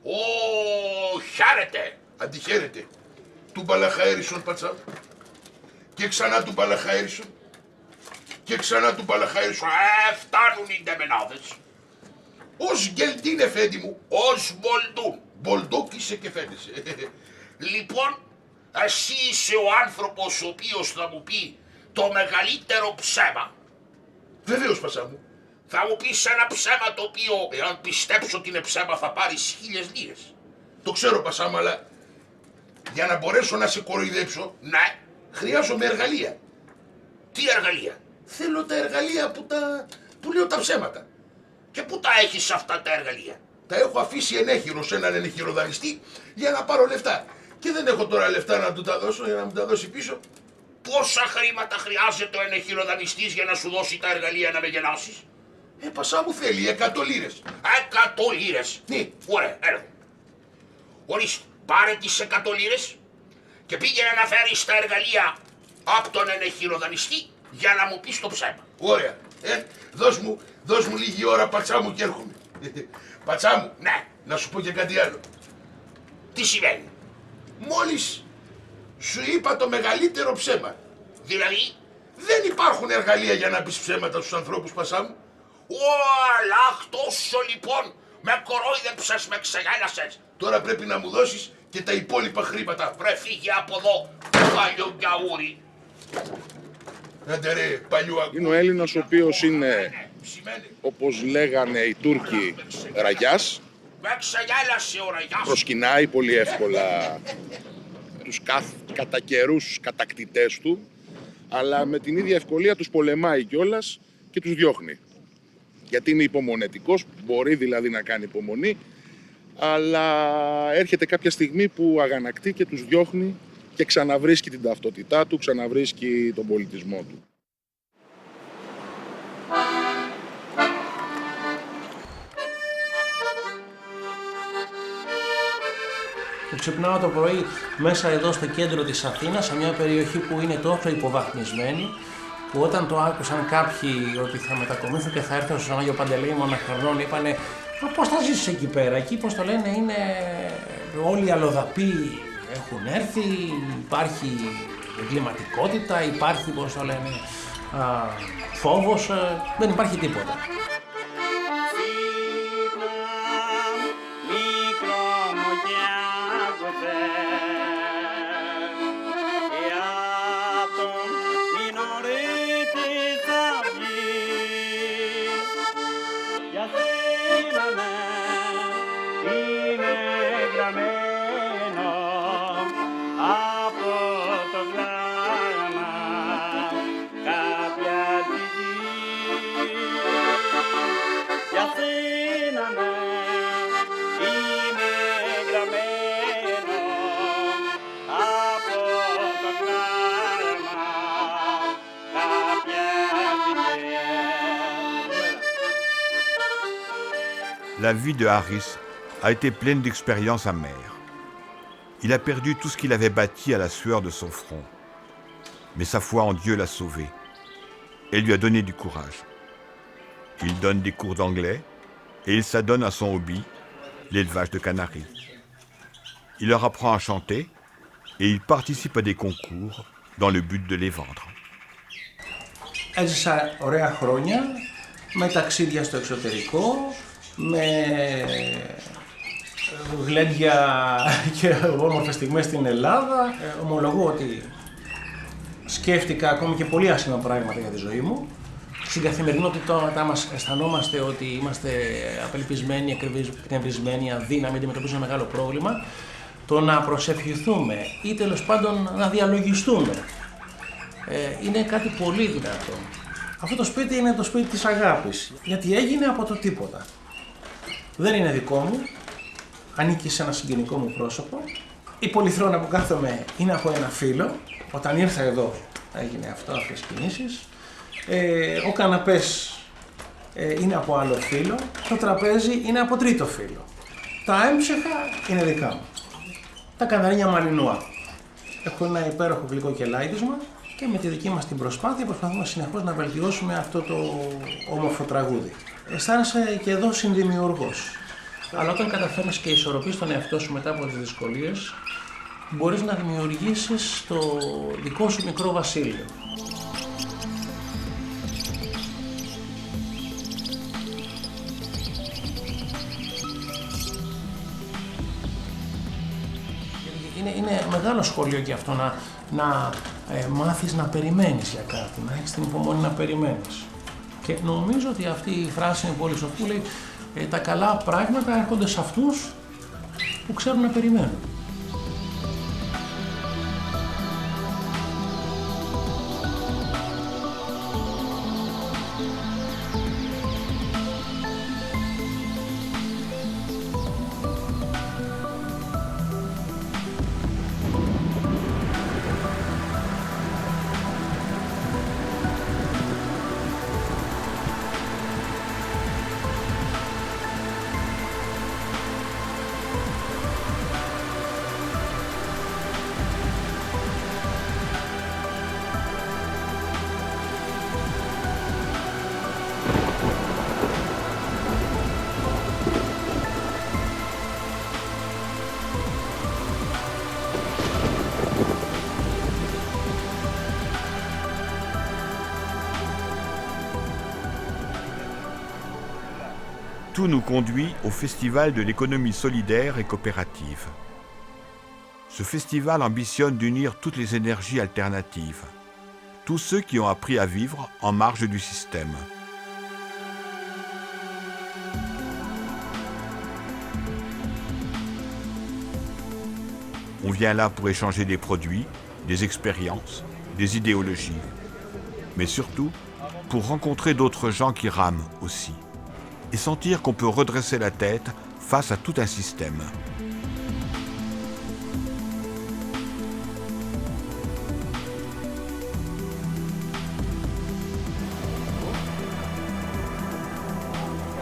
Ω, χαίρετε! Αντιχαίρετε. Του Μπαλαχαέρισον, Πατσά. Και ξανά του Μπαλαχαέρισον. Και ξανά του Μπαλαχαέρισον. Φτάνουν οι ντεμενάδες. Ως γελτίν, εφέντη μου. Ως μπολντούν. Μπολντούκ είσαι και φαίνεσαι. Λοιπόν, εσύ είσαι ο άνθρωπος ο οποίος θα μου πει το μεγαλύτερο ψέμα. Βεβαίως, Πατσά μου. Θα μου πεις ένα ψέμα το οποίο, εάν πιστέψω ότι είναι ψέμα, θα πάρεις 1000 λίρες. Το ξέρω, Πασά μου, αλλά για να μπορέσω να σε κοροϊδέψω, ναι, χρειάζομαι εργαλεία. Τι εργαλεία? Θέλω τα εργαλεία που λέω τα ψέματα. Και πού τα έχεις αυτά τα εργαλεία? Τα έχω αφήσει ενέχειρο σε έναν ενεχειροδανιστή για να πάρω λεφτά. Και δεν έχω τώρα λεφτά να του τα δώσω για να μου τα δώσει πίσω. Πόσα χρήματα χρειάζεται ο ενεχειροδανιστής για να σου δώσει τα εργαλεία να με γεννάσεις? Πασά μου θέλει 100 λίρες. 100 λίρες. Ναι. Ωραία, έλα. Ορίστε, πάρε τις 100 λίρες και πήγαινε να φέρεις τα εργαλεία από τον ενεχειροδανιστή για να μου πεις το ψέμα. Ωραία. Δώσ' μου λίγη ώρα, Πατσά μου, και έρχομαι. Πατσά μου, ναι, να σου πω και κάτι άλλο. Τι σημαίνει? Μόλις σου είπα το μεγαλύτερο ψέμα. Δηλαδή, δεν υπάρχουν εργαλεία για να πεις ψέματα στους ανθρώπους, Πασά μου. Ωαλάχ, τόσο λοιπόν, με κορόιδεψες, με ξεγέλασες. Τώρα πρέπει να μου δώσεις και τα υπόλοιπα χρήματα. Βρε, φύγε από εδώ, παλιό γκαούρι. Άντε ρε, παλιό γκαούρι. Είναι ο Έλληνας ο οποίος είναι, όπως λέγανε οι Τούρκοι, ραγιάς. Με ξεγέλασε ο ραγιάς. Προσκυνάει πολύ εύκολα τους κατά καιρούς κατακτητές του, αλλά με την ίδια ευκολία τους πολεμάει κιόλας και τους διώχνει. Γιατί είναι υπομονετικός, μπορεί δηλαδή να κάνει υπομονή, αλλά έρχεται κάποια στιγμή που αγανακτεί και τους διώχνει και ξαναβρίσκει την ταυτότητά του, ξαναβρίσκει τον πολιτισμό του. Και ξυπνάω το πρωί μέσα εδώ στο κέντρο της Αθήνας, σε μια περιοχή που είναι τόσο υποβαθμισμένη, που όταν το άκουσαν κάποιοι ότι θα μετακομίσουν και θα έρθουν στον Άγιο Παντελεήμονα Χρονών, είπανε πώς θα ζήσεις εκεί πέρα? Εκεί, πώς το λένε, είναι όλοι οι αλλοδαποί έχουν έρθει, υπάρχει εγκληματικότητα, υπάρχει, πώς το λένε, φόβος, δεν υπάρχει τίποτα. la vie de Harris a été pleine d'expériences amères. Il a perdu tout ce qu'il avait bâti à la sueur de son front. Mais sa foi en Dieu l'a sauvé et lui a donné du courage. Il donne des cours d'anglais et il s'adonne à son hobby, l'élevage de canaris. Il leur apprend à chanter et il participe à des concours dans le but de les vendre. Έζησα ωραία χρόνια με ταξίδια στο εξωτερικό, με γλέντια και όμορφες στιγμές στην Ελλάδα. Ομολογώ ότι σκέφτηκα ακόμη και πολύ άσχημα πράγματα για τη ζωή μου. Στην καθημερινότητά μας αισθανόμαστε ότι είμαστε απελπισμένοι, εκνευρισμένοι, αδύναμοι, αντιμετωπίζουμε μεγάλο πρόβλημα. Το να προσευχηθούμε ή τέλος πάντων να διαλογιστούμε είναι κάτι πολύ δυνατό. Αυτό το σπίτι είναι το σπίτι της αγάπης, γιατί έγινε από το τίποτα. Δεν είναι δικό μου, ανήκει σε ένα συγγενικό μου πρόσωπο. Η πολυθρόνα που κάθομαι είναι από ένα φίλο. Όταν ήρθα εδώ έγινε αυτές τις κινήσεις. Ο καναπές είναι από άλλο φίλο. Το τραπέζι είναι από τρίτο φίλο. Τα έμψεχα είναι δικά μου. Τα καναρίνια μαλινούα. Έχω ένα υπέροχο γλυκό κελάιδισμα και με τη δική μας την προσπάθεια προσπαθούμε συνεχώς να βελτιώσουμε αυτό το όμορφο τραγούδι. Αισθάνεσαι και εδώ συνδημιουργός. Αλλά όταν καταφέρνεις και ισορροπείς τον εαυτό σου μετά από τις δυσκολίες, μπορείς να δημιουργήσεις το δικό σου μικρό βασίλειο. Είναι μεγάλο σχολείο και αυτό να μάθεις να περιμένεις για κάτι, να έχεις την υπομονή να περιμένεις. Και νομίζω ότι αυτή η φράση είναι πολύ σοφή, λέει τα καλά πράγματα έρχονται σε αυτούς που ξέρουν να περιμένουν. Tout nous conduit au Festival de l'économie solidaire et coopérative. Ce festival ambitionne d'unir toutes les énergies alternatives, tous ceux qui ont appris à vivre en marge du système. On vient là pour échanger des produits, des expériences, des idéologies, mais surtout pour rencontrer d'autres gens qui rament aussi, et sentir qu'on peut redresser la tête face à tout un système.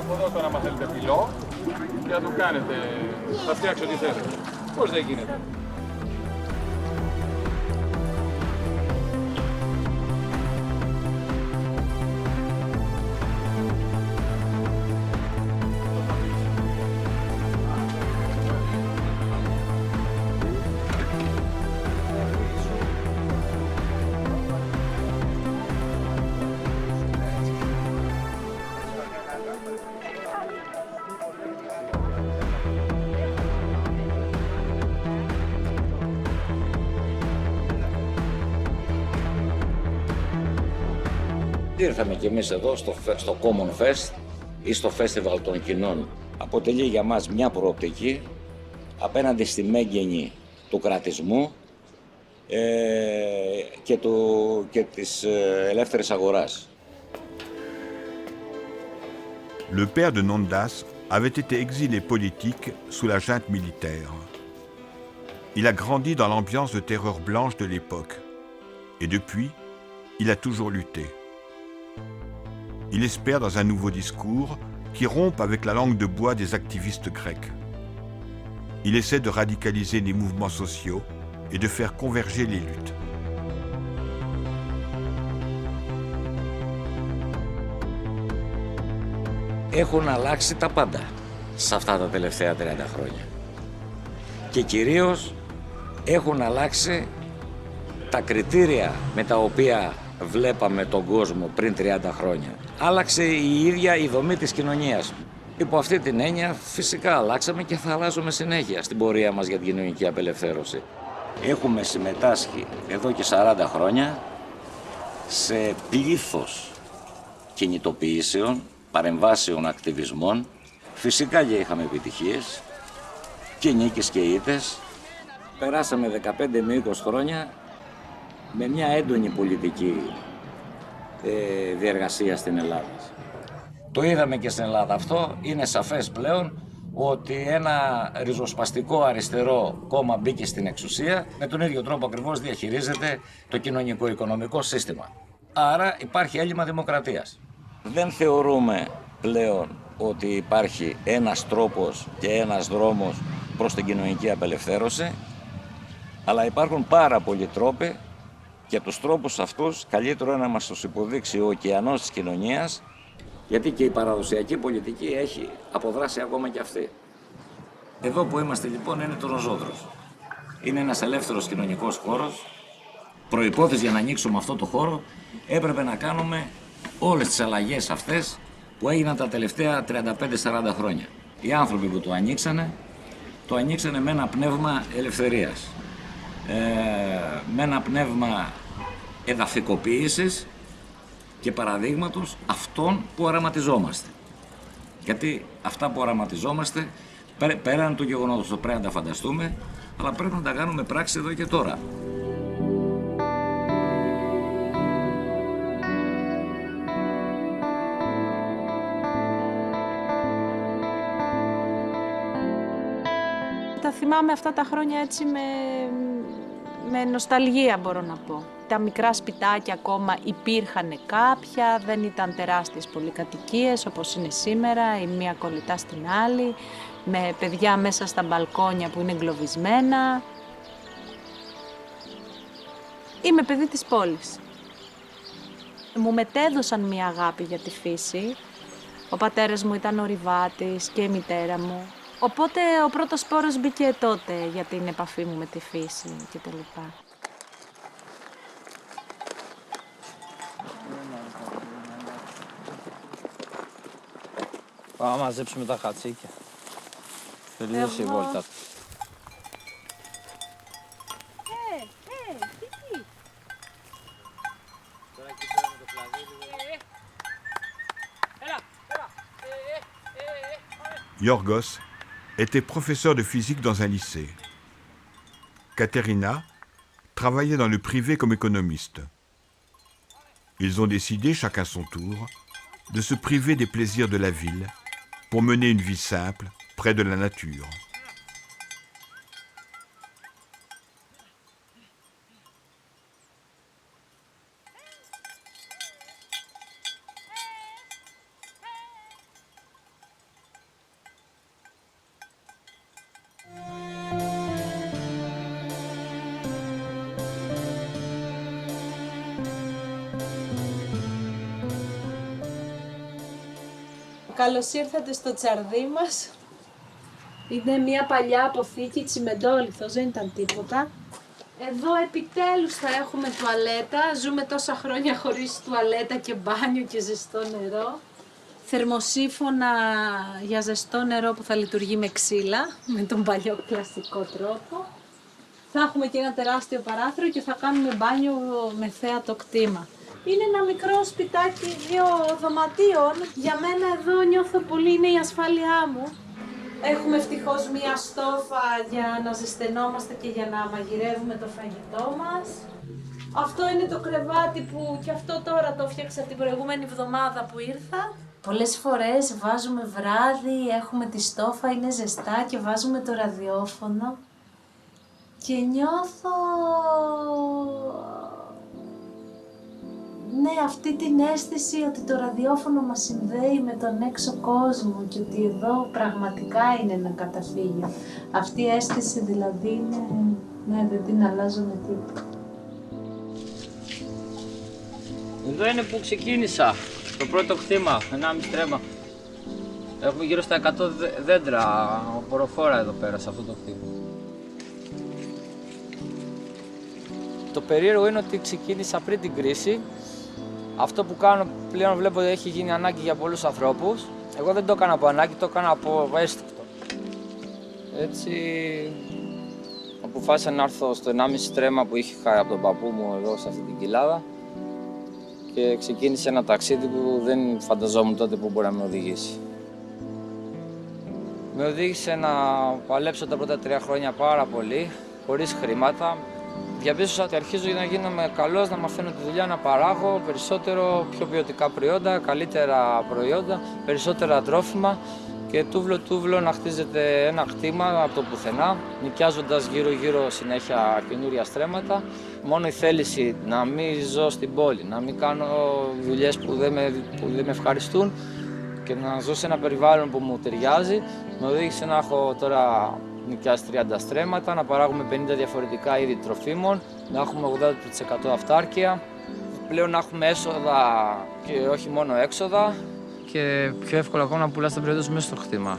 Από εδώ τώρα, άμα θέλετε πυλό, και να του κάνετε, θα φτιάξω ό,τι θέλετε. Πώς δεν γίνεται. Ήρθαμε κι εμείς εδώ στο Common Fest ή στο Festival των Κοινών. Αποτελεί για μας μια προοπτική απέναντι στη μέγενη του κρατισμού και της ελεύθερης αγοράς. Le père de Nondas avait été exilé politique sous la junte militaire. Il a grandi dans l'ambiance de terreur blanche de l'époque. Et depuis, il a toujours lutté. Il espère dans un nouveau discours qui rompent avec la langue de bois des activistes grecs. Il essaie de radicaliser les mouvements sociaux et de faire converger les luttes. Έχουν αλλάξει τα πάντα σε αυτά τα τελευταία 30 χρόνια. Και κυρίως έχουν αλλάξει τα κριτήρια με τα οποία βλέπαμε τον κόσμο πριν 30 χρόνια. Άλλαξε η ίδια η δομή της κοινωνίας. Υπό αυτή την έννοια φυσικά αλλάξαμε και θα αλλάζουμε συνέχεια στην πορεία μας για την κοινωνική απελευθέρωση. Έχουμε συμμετάσχει εδώ και 40 χρόνια σε πλήθος κινητοποιήσεων, παρεμβάσεων, ακτιβισμών. Φυσικά και είχαμε επιτυχίες και νίκες και ήττες. Περάσαμε 15 με 20 χρόνια με μια έντονη πολιτική διεργασία στην Ελλάδα. Το είδαμε και στην Ελλάδα αυτό. Είναι σαφές πλέον ότι ένα ριζοσπαστικό αριστερό κόμμα μπήκε στην εξουσία, με τον ίδιο τρόπο ακριβώς διαχειρίζεται το κοινωνικό-οικονομικό σύστημα. Άρα υπάρχει έλλειμμα δημοκρατίας. Δεν θεωρούμε πλέον ότι υπάρχει ένας τρόπος και ένας δρόμος προς την κοινωνική απελευθέρωση, αλλά υπάρχουν πάρα πολλοί τρόποι και τους τρόπους αυτούς καλύτερο να μας τους υποδείξει ο ωκεανός της κοινωνίας, γιατί και η παραδοσιακή πολιτική έχει αποδράσει ακόμα και αυτή. Εδώ που είμαστε λοιπόν είναι το Ροζόδρος. Είναι ένας ελεύθερος κοινωνικός χώρος. Προϋπόθεση για να ανοίξουμε αυτό το χώρο έπρεπε να κάνουμε όλες τις αλλαγές αυτές που έγιναν τα τελευταία 35-40 χρόνια. Οι άνθρωποι που το ανοίξανε με ένα πνεύμα ελευθερίας, με ένα πνεύμα εδαφικοποίησης και παραδείγματος αυτών που οραματιζόμαστε. Γιατί αυτά που οραματιζόμαστε, πέραν του γεγονότος, το πρέπει να τα φανταστούμε, αλλά πρέπει να τα κάνουμε πράξη εδώ και τώρα. Τα θυμάμαι αυτά τα χρόνια έτσι με νοσταλγία, μπορώ να πω. Τα μικρά σπιτάκια ακόμα υπήρχαν κάποια, δεν ήταν τεράστιες πολυκατοικίες όπως είναι σήμερα, η μία κολλητά στην άλλη, με παιδιά μέσα στα μπαλκόνια που είναι εγκλωβισμένα. Είμαι παιδί της πόλης. Μου μετέδωσαν μία αγάπη για τη φύση. Ο πατέρας μου ήταν ορειβάτης και η μητέρα μου. Οπότε ο πρώτος σπόρος μπήκε τότε για την επαφή μου με τη φύση κτλ. Πάμε να μαζέψουμε τα χατσίκια. Τελείωσε η βόλτα. Yorgos était professeur de physique dans un lycée. Katerina travaillait dans le privé comme économiste. Ils ont décidé, chacun son tour, de se priver des plaisirs de la ville pour mener une vie simple, près de la nature. Καλώς ήρθατε στο τσαρδί μας. Είναι μια παλιά αποθήκη τσιμεντόλιθος, δεν ήταν τίποτα. Εδώ επιτέλους θα έχουμε τουαλέτα. Ζούμε τόσα χρόνια χωρίς τουαλέτα και μπάνιο και ζεστό νερό. Θερμοσύφωνα για ζεστό νερό που θα λειτουργεί με ξύλα, με τον παλιό κλασικό τρόπο. Θα έχουμε και ένα τεράστιο παράθυρο και θα κάνουμε μπάνιο με θέατο κτήμα. Είναι ένα μικρό σπιτάκι 2 δωματίων. Για μένα εδώ νιώθω πολύ, είναι η ασφάλειά μου. Έχουμε ευτυχώς μία στόφα για να ζεσθενόμαστε και για να μαγειρεύουμε το φαγητό μας. Αυτό είναι το κρεβάτι που και αυτό τώρα το φτιάξα την προηγούμενη εβδομάδα που ήρθα. Πολλές φορές βάζουμε βράδυ, έχουμε τη στόφα, είναι ζεστά και βάζουμε το ραδιόφωνο. Ναι, αυτή την αίσθηση ότι το ραδιόφωνο μας συνδέει με τον έξω κόσμο και ότι εδώ πραγματικά είναι ένα καταφύγιο. Αυτή η αίσθηση δηλαδή είναι... Ναι, δεν την αλλάζω με τίποτα. Εδώ είναι που ξεκίνησα, το πρώτο κτήμα, 1,5 τρέμα. Έχουμε γύρω στα 100 δέντρα, οποροφόρα εδώ πέρα σε αυτό το κτήμα. Το περίεργο είναι ότι ξεκίνησα πριν την κρίση. Αυτό που κάνω πλέον βλέπω ότι έχει γίνει ανάγκη για πολλούς ανθρώπους. Εγώ δεν το έκανα από ανάγκη, το έκανα από αίσθηκτο. Έτσι αποφάσισα να έρθω στο 1,5 τρέμα που είχα από τον παππού μου εδώ σε αυτή την κοιλάδα και ξεκίνησε ένα ταξίδι που δεν φανταζόμουν τότε που μπορεί να με οδηγήσει. Με οδήγησε να παλέψω τα πρώτα 3 χρόνια πάρα πολύ, χωρίς χρήματα. Διαπίστωσα ότι αρχίζω να γίνομαι καλός, να μαθαίνω τη δουλειά, να παράγω περισσότερο, πιο ποιοτικά προϊόντα, καλύτερα προϊόντα, περισσότερα τρόφιμα και τούβλο να χτίζεται ένα κτήμα από το πουθενά, νοικιάζοντας γύρω-γύρω συνέχεια καινούρια στρέμματα. Μόνο η θέληση να μην ζω στην πόλη, να μην κάνω δουλειές που δεν με ευχαριστούν και να ζω σε ένα περιβάλλον που μου ταιριάζει, με οδήγησε να έχω τώρα νοικιάσει 30 στρέμματα, να παράγουμε 50 διαφορετικά είδη τροφίμων, να έχουμε 80% αυτάρκεια, πλέον να έχουμε έσοδα και όχι μόνο έξοδα και πιο εύκολα ακόμα να πουλάς τα προϊόντα σου μέσα στο κτήμα.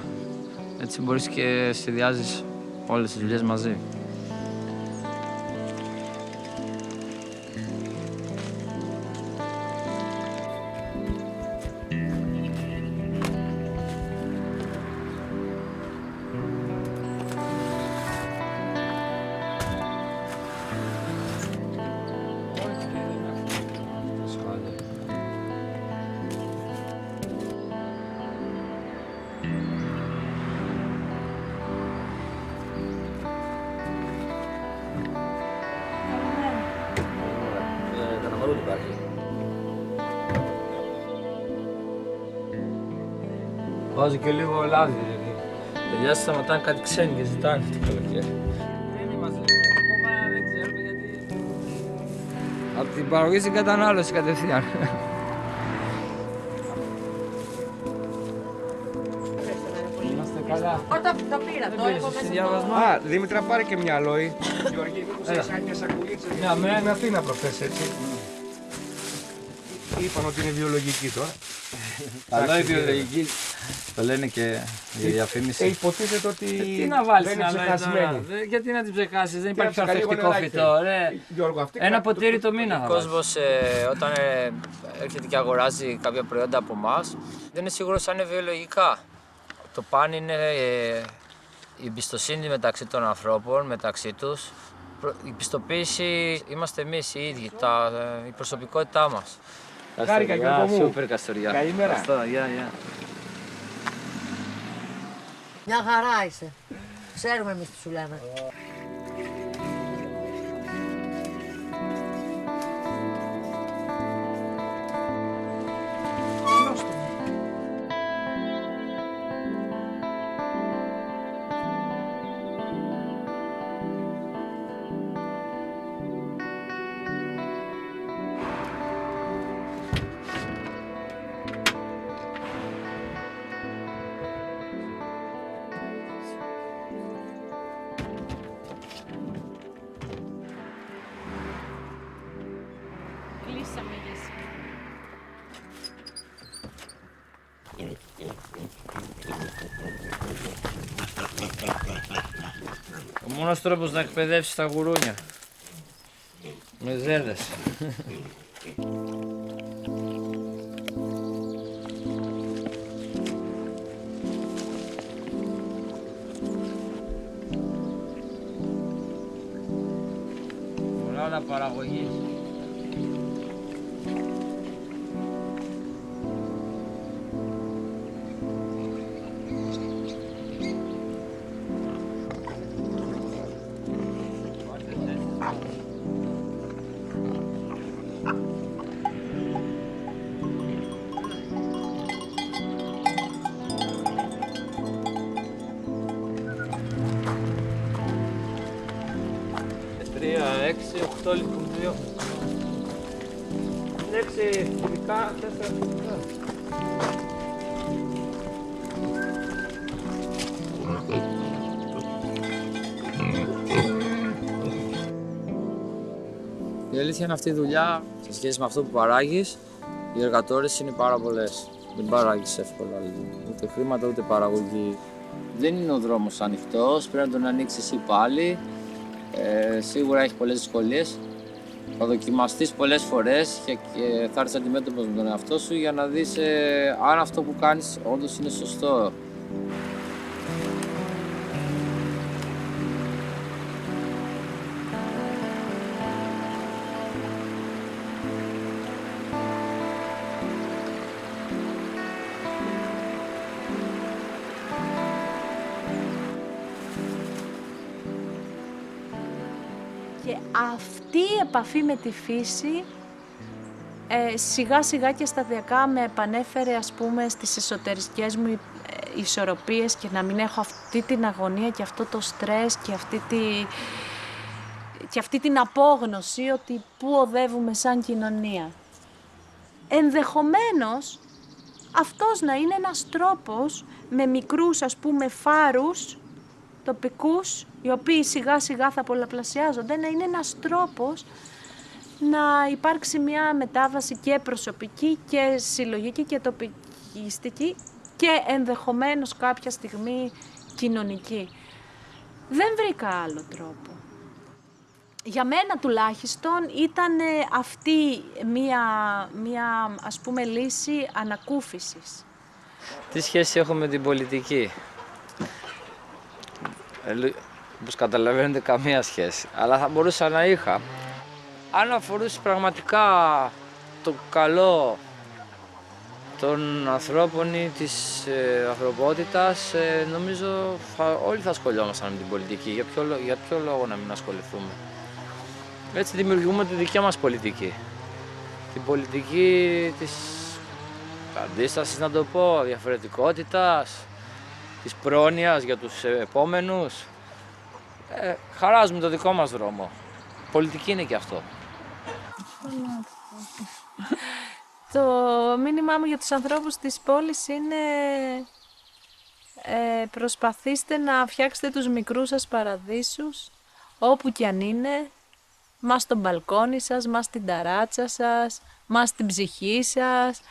Έτσι μπορείς και συνδυάζεις όλες τις δουλειές μαζί. Βάζω και λίγο λάδι, δηλαδή. Παιδιά σταματάνε κάτι ξένοι και ζητάνε το καλοκαίρι. Δεν είμαστε, ακόμα δεν ξέρουμε γιατί... Από την παραγωγή στην κατανάλωση κατευθείαν. Είμαστε καλά. Όταν το πήρα, το έχω μέσα στο... Α, Δήμητρα, πάρε και μια αλόη. Γιώργη, μήπως έχεις κάνει μια σακουλίτσα. Ναι, με την Αθήνα προχθές, έτσι. Είπαν ότι είναι βιολογική τώρα. Αλόη βιολογική. Το λένε και για διαφήμιση. Υποτίθεται ότι τι να βάλεις δεν είναι ψεκασμένη. Γιατί να την ψεκάσεις, δεν υπάρχει αρθρακτικό φυτό. Ένα ποτήρι το μήνα. Ο κόσμος όταν έρχεται και αγοράζει κάποια προϊόντα από εμάς, δεν είναι σίγουρος αν είναι βιολογικά. Το παν είναι η εμπιστοσύνη μεταξύ των ανθρώπων, μεταξύ τους. Η πιστοποίηση είμαστε εμείς οι ίδιοι, η προσωπικότητά μας. Χάρηκα, Γιώργο μου. Σούπερ Καστοριά. Καλημέρα. Γεια. Μια χαρά είσαι. Ξέρουμε εμείς τι σου λέμε. Ο μόνος τρόπος να εκπαιδεύσεις τα γουρούνια. Με ζέδες. Πολλά όλα παραγωγής. Τρία, 6, 8 λοιπόν, 2. 6 φιλικά. Η αλήθεια είναι αυτή η δουλειά, σε σχέση με αυτό που παράγεις, οι εργατόρες είναι πάρα πολλές. Δεν παράγεις εύκολα, ούτε χρήματα ούτε παραγωγή. Δεν είναι ο δρόμος ανοιχτός, πρέπει να τον ανοίξεις εσύ πάλι. Σίγουρα έχει πολλές δυσκολίες. Θα δοκιμαστείς πολλές φορές και θα έρθεις αντιμέτωπος με τον εαυτό σου για να δεις αν αυτό που κάνεις όντως είναι σωστό. Και αυτή η επαφή με τη φύση σιγά σιγά και σταδιακά με επανέφερε, ας πούμε, στις εσωτερικές μου ισορροπίες και να μην έχω αυτή την αγωνία και αυτό το στρες και αυτή την απόγνωση ότι πού οδεύουμε σαν κοινωνία. Ενδεχομένως αυτός να είναι ένας τρόπος με μικρούς, ας πούμε, φάρους τοπικούς, οι οποίοι σιγά σιγά θα πολλαπλασιάζονται, να είναι ένας τρόπος να υπάρξει μια μετάβαση και προσωπική και συλλογική και τοπικιστική και ενδεχομένως κάποια στιγμή κοινωνική. Δεν βρήκα άλλο τρόπο. Για μένα τουλάχιστον ήταν αυτή μια ας πούμε λύση ανακούφισης. Τι σχέση έχω με την πολιτική? Όπως καταλαβαίνετε, καμία σχέση. Αλλά θα μπορούσα να είχα. Αν αφορούσε πραγματικά το καλό των ανθρώπων ή της ανθρωπότητας, νομίζω όλοι θα ασχολιόμασταν με την πολιτική. Για ποιο λόγο να μην ασχοληθούμε? Έτσι δημιουργούμε τη δικιά μας πολιτική. Την πολιτική της αντίστασης, να το πω, διαφορετικότητας, της πρόνοιας για τους επόμενους. Χαράζουμε το δικό μας δρόμο. Πολιτική είναι και αυτό. Το μήνυμά μου για τους ανθρώπους της πόλης είναι προσπαθήστε να φτιάξετε τους μικρούς σας παραδείσους, όπου κι αν είναι, μας στο μπαλκόνι σας, μας στην ταράτσα σας, μας στην ψυχή σας,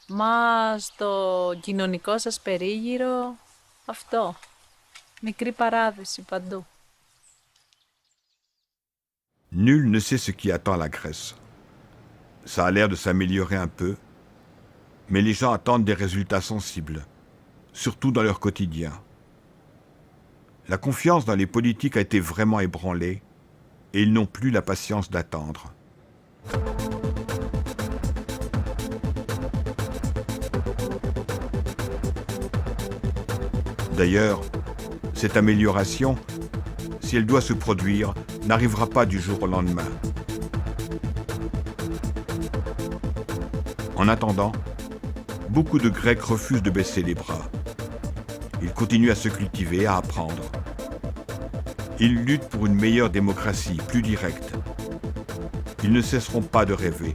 μας στο κοινωνικό σας περίγυρο. Αυτό. Μικρή παράδειση παντού. Nul ne sait ce qui attend la Grèce. Ça a l'air de s'améliorer un peu, mais les gens attendent des résultats sensibles, surtout dans leur quotidien. La confiance dans les politiques a été vraiment ébranlée et ils n'ont plus la patience d'attendre. D'ailleurs, cette amélioration, si elle doit se produire, n'arrivera pas du jour au lendemain. En attendant, beaucoup de Grecs refusent de baisser les bras. Ils continuent à se cultiver, à apprendre. Ils luttent pour une meilleure démocratie, plus directe. Ils ne cesseront pas de rêver,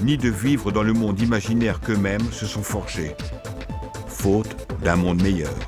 ni de vivre dans le monde imaginaire qu'eux-mêmes se sont forgés, faute d'un monde meilleur.